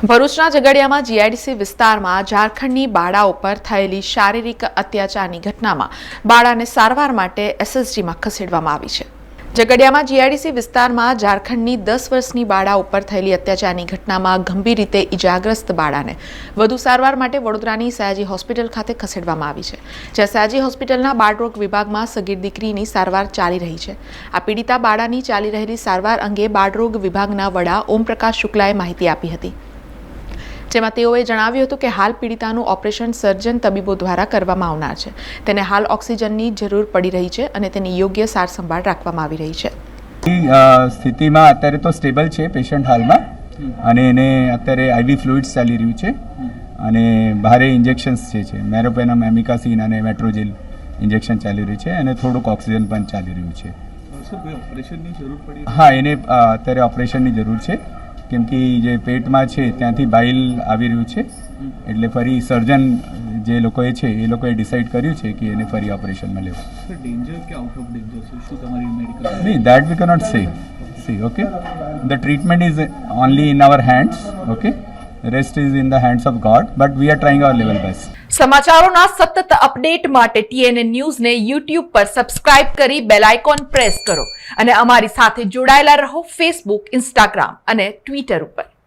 ભરૂચના ઝઘડિયામાં જીઆઈડીસી વિસ્તારમાં ઝારખંડની બાળા ઉપર થયેલી શારીરિક અત્યાચારની ઘટનામાં બાળાને સારવાર માટે એસએસજીમાં ખસેડવામાં આવી છે। ઝઘડિયામાં જીઆઈડીસી વિસ્તારમાં ઝારખંડની 10 વર્ષની બાળા ઉપર થયેલી અત્યાચારની ઘટનામાં ગંભીર રીતે ઇજાગ્રસ્ત બાળાને વધુ સારવાર માટે વડોદરાની સયાજી હોસ્પિટલ ખાતે ખસેડવામાં આવી છે, જ્યાં સયાજી હોસ્પિટલના બાળરોગ વિભાગમાં સગીર દીકરીની સારવાર ચાલી રહી છે। આ પીડિતા બાળાની ચાલી રહેલી સારવાર અંગે બાળરોગ વિભાગના વડા ઓમપ્રકાશ શુક્લાએ માહિતી આપી હતી, જેમાં તેઓએ જણાવ્યું હતું કે હાલ પીડિતાનું ઓપરેશન સર્જન તબીબો દ્વારા કરવામાં આવનાર છે। તેને હાલ ઓક્સિજનની જરૂર પડી રહી છે અને તેની યોગ્ય સાર સંભાળ રાખવામાં આવી રહી છે। સ્થિતિમાં અત્યારે તો સ્ટેબલ છે પેશન્ટ હાલમાં, અને એને અત્યારે આઈવી ફ્લુઇડ્સ ચાલી રહ્યું છે અને ભારે ઇન્જેક્શન્સ છે મેરોપેનમ, એમિકાસિન અને મેટ્રોજેલ ઇન્જેક્શન ચાલી રહ્યું છે અને થોડુંક ઓક્સિજન પણ ચાલી રહ્યું છે। ઓપરેશનની જરૂર પડી? હા, એને અત્યારે ઓપરેશનની જરૂર છે, કેમ કે જે પેટમાં છે ત્યાંથી બાઇલ આવી રહ્યું છે, એટલે ફરી સર્જન જે લોકોએ છે એ લોકોએ ડિસાઇડ કર્યું છે કે એને ફરી ઓપરેશનમાં લેવું। સર, ડેન્જર કે આઉટ ઓફ ડેન્જર છે? શું તમારી મેડિકલ? નહીં, that we cannot say, okay, the treatment is only in our hands, okay, rest is in the hands of God, but we are trying our level best. સમાચારોના સતત update માટે TNN ન્યૂઝને YouTube પર subscribe કરી bell icon press કરો અને અમારી સાથે જોડાયેલા રહો Facebook, Instagram અને Twitter ઉપર।